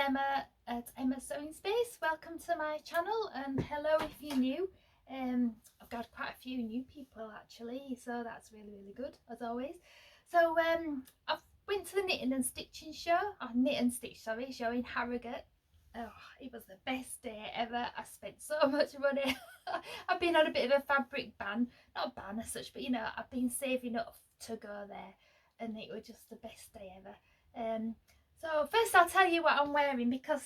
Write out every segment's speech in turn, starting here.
Emma at Emma's Sewing Space. Welcome to my channel and hello if you're new. I've got quite a few new people actually, so that's really good as always. So I've went to the knitting and stitching show, knit and stitch show in Harrogate. Oh, it was the best day ever. I spent so much money. I've been on a bit of a fabric ban, not a ban as such, but you know, I've been saving up to go there and it was just the best day ever. So first I'll tell you what I'm wearing, because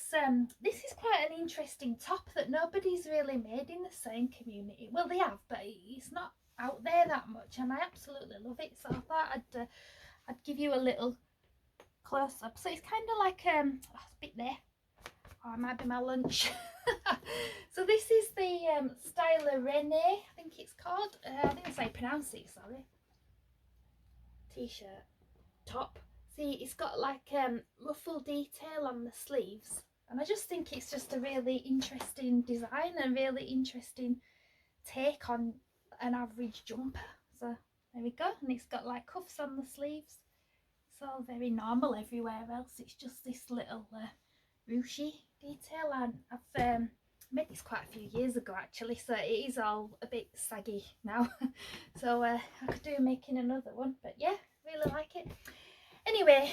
this is quite an interesting top that nobody's really made in the sewing community. Well, they have, but it's not out there that much, and I absolutely love it. So I thought I'd give you a little close up. So it's kind of like oh, it's a bit there. Oh, it might be my lunch. So this is the Styler Rene, I think it's called. I think that's how you pronounce it. Sorry. T-shirt top. See, it's got like ruffle detail on the sleeves, and I just think it's just a really interesting design and really interesting take on an average jumper. So there we go, and it's got like cuffs on the sleeves. It's all very normal everywhere else. It's just this little ruchy detail, and I've made this quite a few years ago actually, so it is all a bit saggy now. So I could do making another one, but yeah, really like it. Anyway,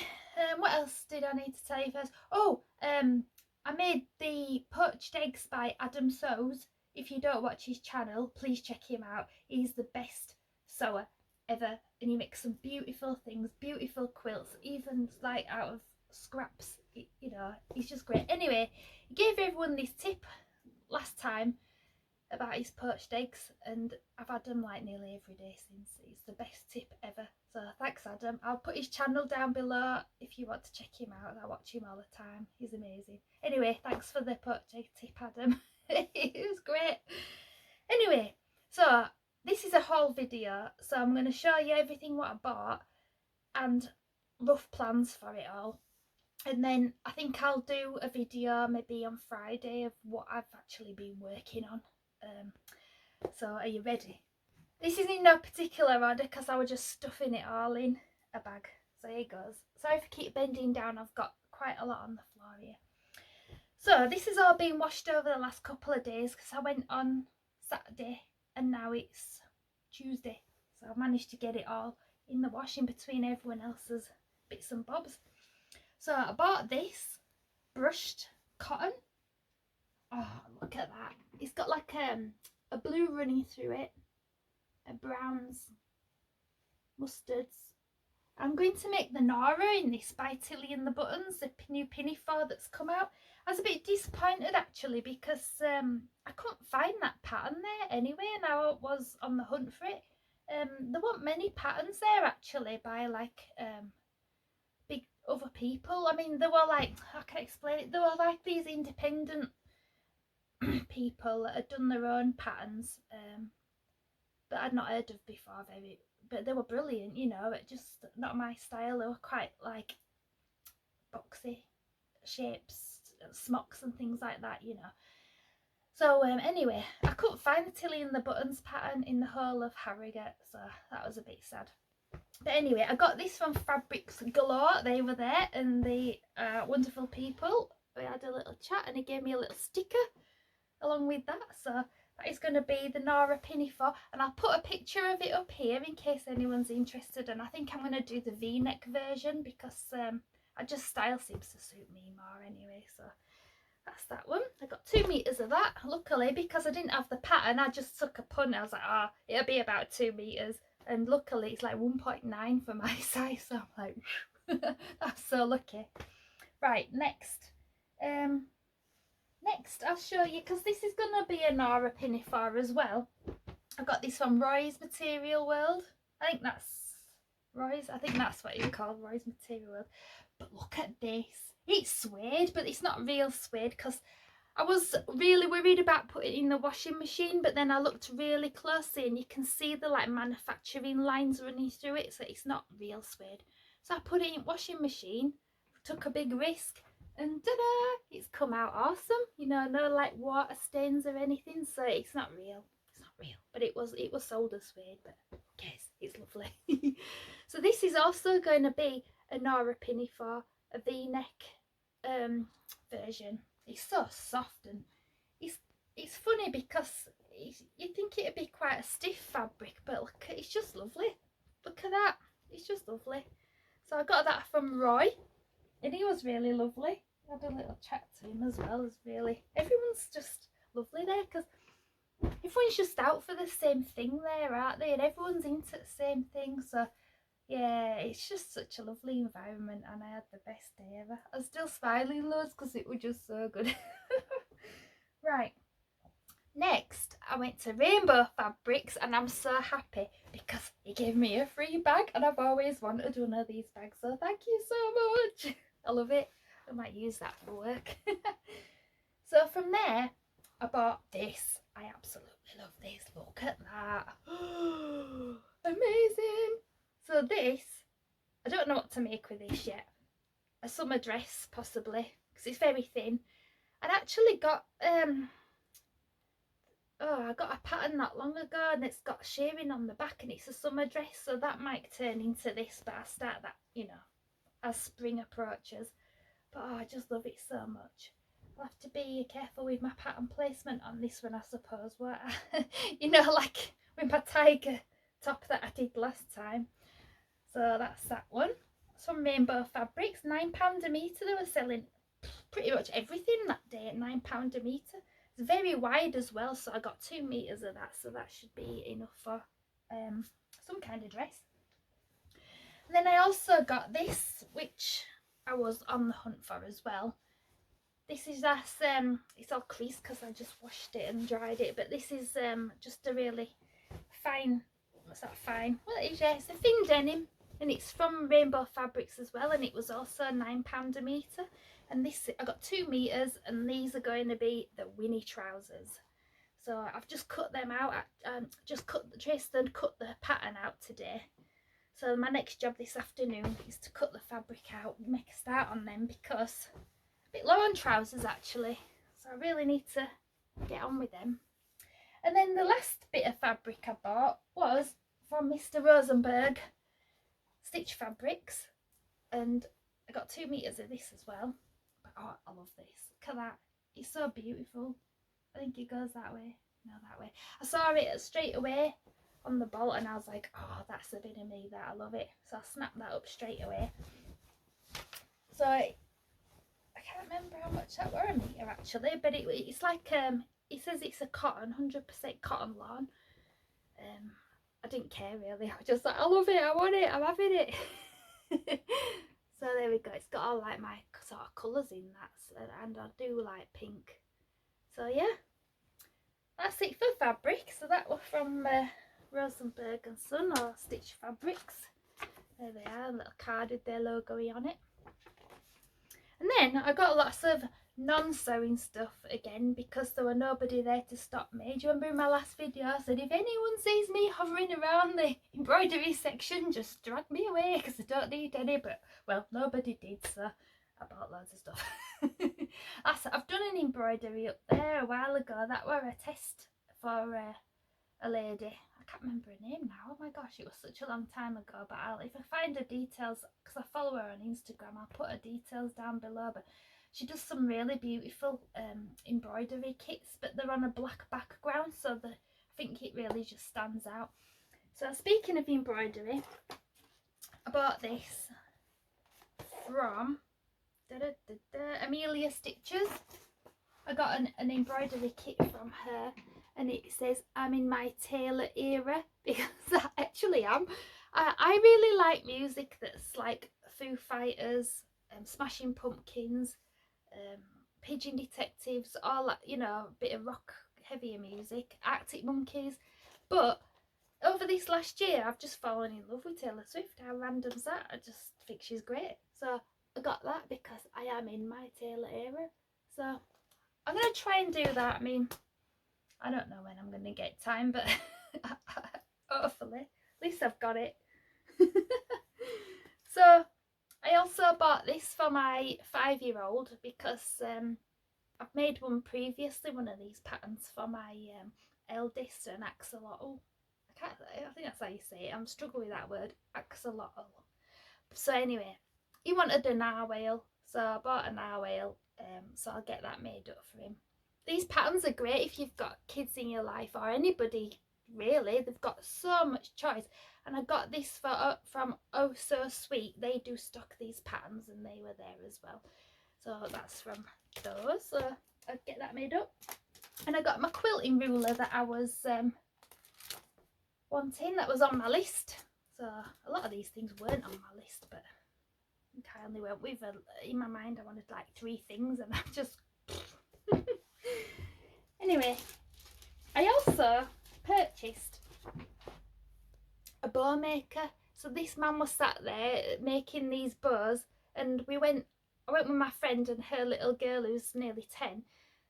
what else did I need to tell you first? Oh, I made the poached eggs by Adam Sews. If you don't watch his channel, please check him out. He's the best sewer ever, and he makes some beautiful things, beautiful quilts, even like out of scraps. You know, he's just great. Anyway, he gave everyone this tip last time about his poached eggs, and I've had them like nearly every day since. It's the best tip ever. So thanks Adam. I'll put his channel down below if you want to check him out. I watch him all the time. He's amazing. Anyway, thanks for the poached egg tip, Adam. It was great. Anyway, so this is a haul video, so I'm going to show you everything what I bought and rough plans for it all. And then I think I'll do a video maybe on Friday of what I've actually been working on. So are you ready? This is in no particular order because I was just stuffing it all in a bag. So here goes. Sorry if I keep bending down, I've got quite a lot on the floor here. So this has all been washed over the last couple of days because I went on Saturday and now it's Tuesday. So I've managed to get it all in the wash in between everyone else's bits and bobs. So I bought this brushed cotton. Oh, look at that. It's got like a blue running through it, a browns, mustards. I'm going to make the Nora in this by Tilly and the Buttons, the new pinafore that's come out. I was a bit disappointed actually because I couldn't find that pattern there anyway, and I was on the hunt for it. There weren't many patterns there actually by like big other people. I mean, there were like, how can I explain it? There were like these independent people that had done their own patterns that I'd not heard of before, but they were brilliant, you know. It just not my style. They were quite like boxy shapes, smocks and things like that, you know. So anyway, I couldn't find the Tilly and the Buttons pattern in the whole of Harrogate, so that was a bit sad. But anyway, I got this from Fabrics Galore. They were there and they are wonderful people. We had a little chat and he gave me a little sticker along with that. So that is going to be the Nora pinafore, and I'll put a picture of it up here in case anyone's interested. And I think I'm going to do the V-neck version because I just style seems to suit me more anyway. So that's that one. I got 2 meters of that. Luckily, because I didn't have the pattern, I just took a punt. I was like, oh, it'll be about 2 meters. And luckily it's like 1.9 for my size, so I'm like, that's so lucky. Right, next I'll show you, because this is going to be a Nora pinafore as well. I got this from Roy's Material World. I think that's Roy's, I think that's what it's called, Roy's Material World. But look at this. It's suede, but it's not real suede, because I was really worried about putting it in the washing machine, but then I looked really closely and you can see the like manufacturing lines running through it, so it's not real suede. So I put it in washing machine, took a big risk, and ta-da! It's come out awesome. You know, no like water stains or anything, so it's not real. It's not real, but it was sold as suede, but yes, it's lovely. So this is also going to be a Nora pinafore, a V-neck version. It's so soft, and it's funny because you'd think it'd be quite a stiff fabric, but look, it's just lovely. Look at that, it's just lovely. So I got that from Roy, and he was really lovely. I had a little chat to him as well. As really, everyone's just lovely there because everyone's just out for the same thing there, aren't they? And everyone's into the same thing. So yeah, it's just such a lovely environment, and I had the best day ever. I'm still smiling loads because it was just so good. Right, next I went to Rainbow Fabrics, and I'm so happy because he gave me a free bag, and I've always wanted one of these bags, so thank you so much. I love it. I might use that for work. So from there I bought this. I absolutely love this. Look at that. Amazing. So this, I don't know what to make with this yet. A summer dress possibly, because it's very thin. I actually got I got a pattern not long ago, and it's got shading on the back, and it's a summer dress, so that might turn into this, but I start that, you know, as spring approaches. But I just love it so much. I'll have to be careful with my pattern placement on this one, I suppose. What you know, like with my tiger top that I did last time. So that's that one. It's from Rainbow Fabrics. £9 a metre. They were selling pretty much everything that day at £9 a metre. It's very wide as well, so I got 2 metres of that, so that should be enough for some kind of dress. And then I also got this, which I was on the hunt for as well. This is that it's all creased because I just washed it and dried it, but this is just a really fine, what's that, fine, well, it's a thin denim, and it's from Rainbow Fabrics as well, and it was also £9 a metre. And this, I got 2 metres, and these are going to be the Winnie trousers. So I've just cut them out, just traced and cut the pattern out today. So my next job this afternoon is to cut the fabric out and make a start on them, because a bit low on trousers actually, so I really need to get on with them. And then the last bit of fabric I bought was from Mr. Rosenberg Stitch Fabrics, and I got 2 metres of this as well. But oh, I love this. Look at that, it's so beautiful. I think it goes that way, no, that way. I saw it straight away on the bolt, and I was like, oh, that's a bit of me, that I love it. So I snapped that up straight away. So I can't remember how much that were a metre actually, but it's like it says it's a cotton, 100% cotton lawn. I didn't care really, I was just like, I love it, I want it, I'm having it. So there we go, it's got all like my sort of colours in that, and I do like pink. So yeah, that's it for fabric. So that was from Rosenberg and Son, or Stitch Fabrics. There they are, a little card with their logo on it. And then I got lots of non-sewing stuff again, because there were nobody there to stop me. Do you remember in my last video I said, if anyone sees me hovering around the embroidery section, just drag me away because I don't need any. But well, nobody did, so I bought loads of stuff. I've done an embroidery up there a while ago. That were a test for a lady. I can't remember her name now. Oh my gosh, it was such a long time ago. But if I find her details, because I follow her on Instagram, I'll put her details down below. But she does some really beautiful embroidery kits, but they're on a black background, so I think it really just stands out. So speaking of embroidery, I bought this from Amelia Stitches. I got an embroidery kit from her, and it says I'm in my tailor era, because I actually am. I really like music that's like Foo Fighters, Smashing Pumpkins, Pigeon Detectives, all that, you know, a bit of rock, heavier music, Arctic Monkeys. But over this last year I've just fallen in love with Taylor Swift. How random's that? I just think she's great. So I got that because I am in my Taylor era. So I'm going to try and do that. I mean, I don't know when I'm going to get time, but hopefully. At least I've got it. So I also bought this for my 5-year-old because I've made one previously, one of these patterns for my eldest, an axolotl. I think that's how you say it. I'm struggling with that word, axolotl. So anyway, he wanted a narwhal, So I bought a narwhal, so I'll get that made up for him. These patterns are great if you've got kids in your life, or anybody really. They've got so much choice. And I got this from Oh So Sweet. They do stock these patterns, and they were there as well. So that's from those. So I'll get that made up. And I got my quilting ruler that I was wanting, that was on my list. So a lot of these things weren't on my list, but I only went with in my mind I wanted like 3 things, and I just anyway. I also purchased a bow maker. So this man was sat there making these bows, and I went with my friend and her little girl who's nearly 10,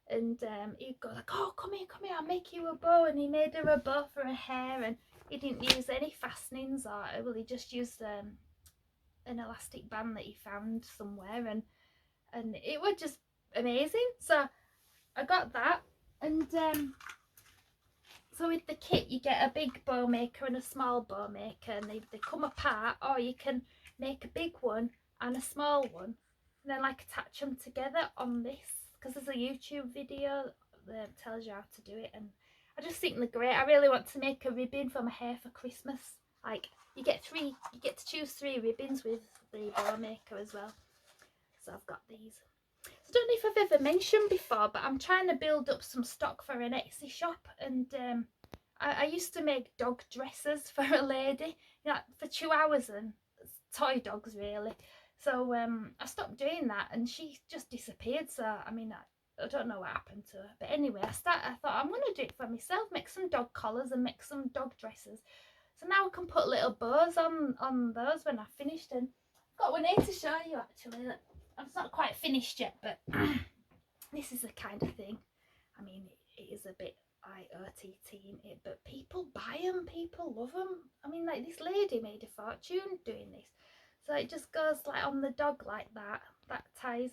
and he'd go like, oh, come here, I'll make you a bow. And he made her a bow for her hair, and he didn't use any fastenings, or well, he just used an elastic band that he found somewhere, and it was just amazing. So I got that, and so with the kit you get a big bow maker and a small bow maker, and they come apart, or you can make a big one and a small one, and then like attach them together on this, because there's a YouTube video that tells you how to do it, and I just think they're great. I really want to make a ribbon for my hair for Christmas. Like you get to choose 3 ribbons with the bow maker as well. So I've got these. So I don't know if I've ever mentioned before, but I'm trying to build up some stock for an Etsy shop, and I used to make dog dresses for a lady, you know, for chihuahuas and toy dogs really. So I stopped doing that, and she just disappeared. So I mean, I don't know what happened to her, but anyway, I thought I'm going to do it for myself, make some dog collars and make some dog dresses. So now I can put little bows on those when I've finished, and I've got one here to show you actually. It's not quite finished yet, but this is the kind of thing. I mean, it is a bit IOTT in it, but people buy them, people love them. I mean, like this lady made a fortune doing this. So it just goes like on the dog like that. That ties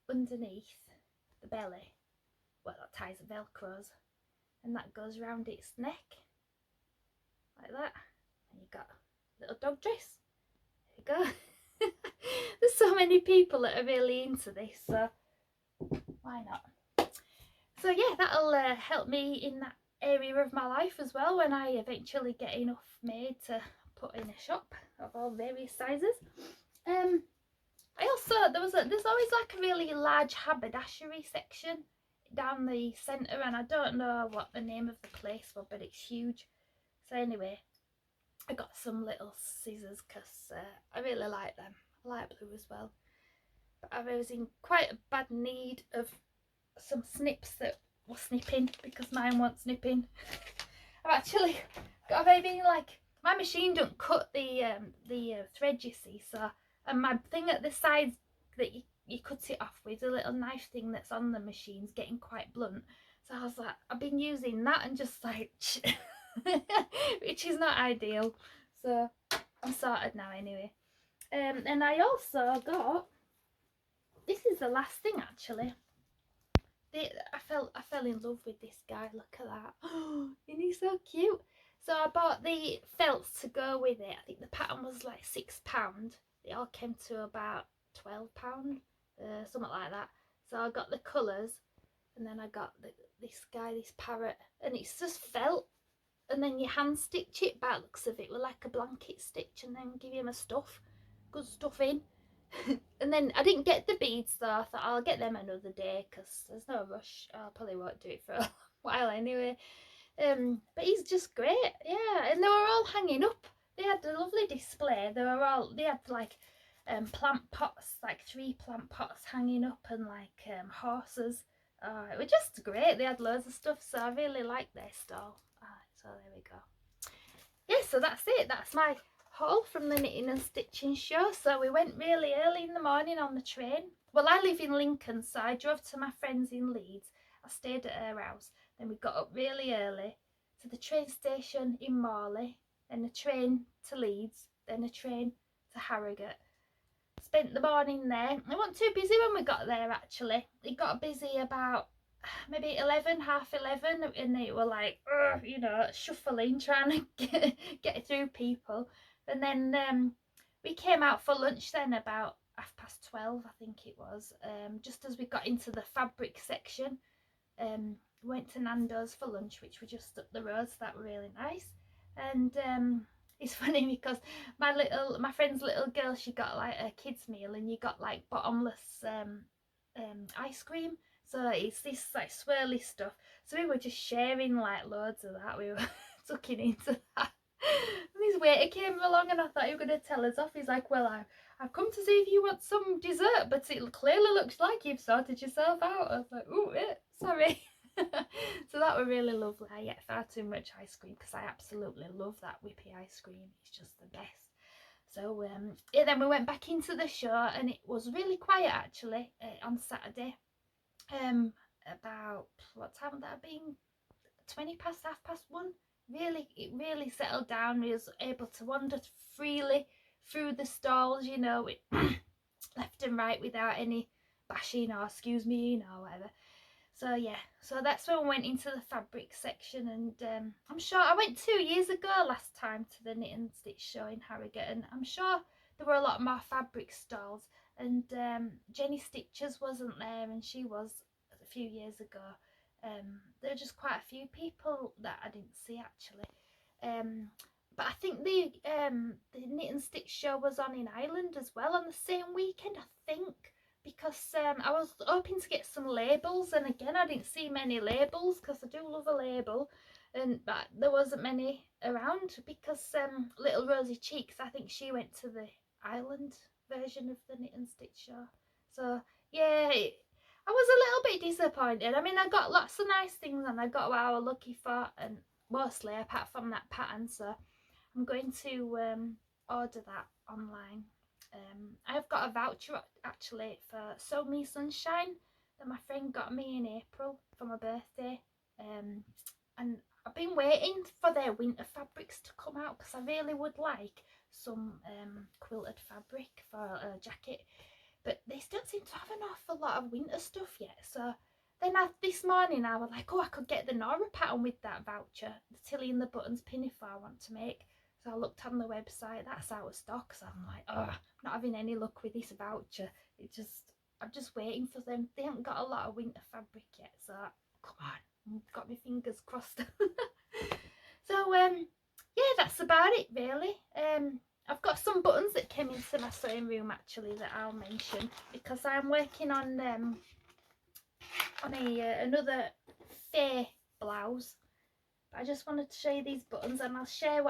underneath the belly. Well, that ties the velcros, and that goes around its neck like that. And you got a little dog dress. There you go. There's so many people that are really into this, so why not? So yeah, that'll help me in that area of my life as well when I eventually get enough made to put in a shop of all various sizes. I also there's always like a really large haberdashery section down the centre, and I don't know what the name of the place was, but it's huge. So anyway, I got some little scissors because I really like them. I like blue as well, but I was in quite a bad need of some snips that were snipping, because mine weren't snipping. I've actually got a baby, like my machine don't cut the thread, you see, so, and my thing at the sides that you cut it off with, a little knife thing that's on the machine's getting quite blunt, so I was like, I've been using that and just like which is not ideal, so I'm sorted now anyway. And I also got, this is the last thing actually. I fell in love with this guy. Look at that. Oh, isn't he so cute? So I bought the felts to go with it. I think the pattern was like £6. They all came to about £12, something like that. So I got the colours, and then I got this guy, this parrot, and it's just felt, and then you hand stitch it by the looks of it with like a blanket stitch, and then give him a good stuff in. And then I didn't get the beads though. I thought I'll get them another day because there's no rush. I probably won't do it for a while anyway. But he's just great, yeah. And they were all hanging up. They had a lovely display. They had like plant pots, like 3 plant pots hanging up, and like horses. It was just great. They had loads of stuff, so I really liked their stall. So there we go. Yeah, so that's it. That's my haul from the knitting and stitching show. So we went really early in the morning on the train. Well, I live in Lincoln, so I drove to my friends in Leeds. I stayed at her house. Then we got up really early to the train station in Morley, then a train to Leeds, then a train to Harrogate. Spent the morning there. It wasn't too busy when we got there actually. It got busy about maybe 11, half 11, and they were like, you know, shuffling, trying to get through people. And then we came out for lunch then about 12:30, I think it was, just as we got into the fabric section. We went to Nando's for lunch, which were just up the road, so that were really nice. And it's funny because my friend's little girl, she got like a kids meal, and you got like bottomless ice cream, so it's this like swirly stuff, so we were just sharing like loads of that. We were tucking into that. And this waiter came along, and I thought he was going to tell us off. He's like, well, I've come to see if you want some dessert, but it clearly looks like you've sorted yourself out. I was like, oh, sorry. So that was really lovely. I ate far too much ice cream because I absolutely love that whippy ice cream. It's just the best. So yeah, then we went back into the show, and it was really quiet actually on Saturday. About what time would that have been? 20 past, 1:30. It really settled down. We was able to wander freely through the stalls, you know, left and right without any bashing or excuse me, or whatever. So yeah, so that's when we went into the fabric section, and I'm sure I went 2 years ago last time to the knit and stitch show in Harrogate, and I'm sure there were a lot more fabric stalls, and Jenny Stitches wasn't there, and she was a few years ago. There were just quite a few people that I didn't see actually, but I think the knit and stitch show was on in Ireland as well on the same weekend, I think, because I was hoping to get some labels, and again I didn't see many labels because I do love a label, but there wasn't many around because little Rosie Cheeks, I think she went to the Ireland version of the knit and stitch show. So yeah, I was a little bit disappointed. I mean, I got lots of nice things, and I got what I was looking for, and mostly apart from that pattern, so I'm going to order that online. I've got a voucher actually for Sew Me Sunshine that my friend got me in April for my birthday, and I've been waiting for their winter fabrics to come out because I really would like some quilted fabric for a jacket, but they still seem to have an awful lot of winter stuff yet. So then this morning I was like, oh, I could get the Nora pattern with that voucher, the Tilly and the Buttons pinafore I want to make. So I looked on the website, that's out of stock, so I'm like, oh, I'm not having any luck with this voucher. I'm just waiting for them. They haven't got a lot of winter fabric yet, so come on, I've got my fingers crossed. So yeah, that's about it really. I've got some buttons that came into my sewing room actually that I'll mention, because I'm working on another fair blouse. I just wanted to show you these buttons, and I'll share it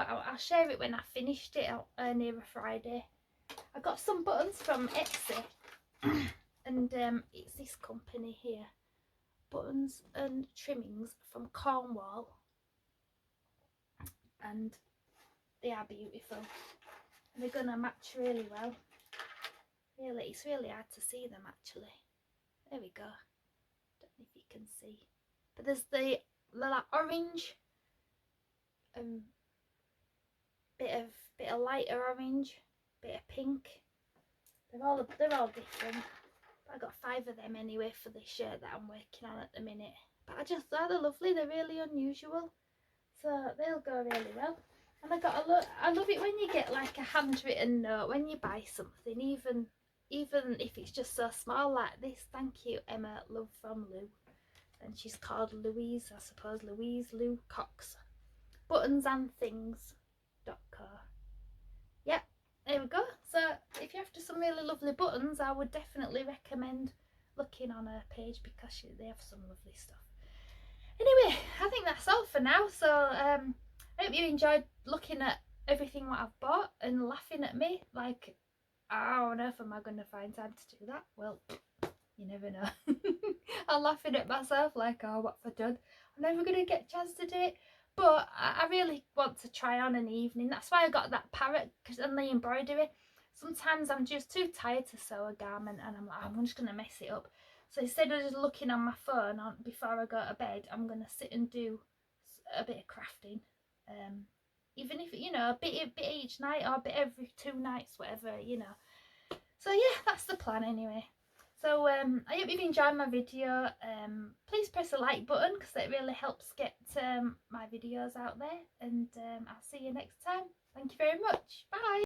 when I finished it near a Friday. I got some buttons from Etsy, and it's this company here, Buttons and Trimmings from Cornwall, and they are beautiful. They're gonna match really well. Really, it's really hard to see them actually. There we go. Don't know if you can see, but there's the orange. Bit of lighter orange, bit of pink. They're all different. But I got 5 of them anyway for the shirt that I'm working on at the minute. But I just thought they're lovely. They're really unusual, so they'll go really well. And I love it when you get like a handwritten note when you buy something, even if it's just so small like this. Thank you, Emma. Love from Lou. And she's called Louise, I suppose. Louise Lou Cox. Buttonsandthings.co. Yep, there we go. So if you're after some really lovely buttons, I would definitely recommend looking on her page because they have some lovely stuff. Anyway, I think that's all for now. So I hope you enjoyed looking at everything what I've bought and laughing at me. Like, how on earth am I going to find time to do that? Well, you never know. I'm laughing at myself like, oh, what have I done? I'm never going to get a chance to do it. But I really want to try on an evening. That's why I got that parrot and the embroidery. Sometimes I'm just too tired to sew a garment, and I'm like, oh, I'm just going to mess it up. So instead of just looking on my phone before I go to bed, I'm going to sit and do a bit of crafting. Even if, you know, a bit each night or a bit every 2 nights, whatever, you know. So yeah, that's the plan anyway. So I hope you've enjoyed my video. Please press the like button because it really helps get my videos out there, and I'll see you next time. Thank you very much. Bye.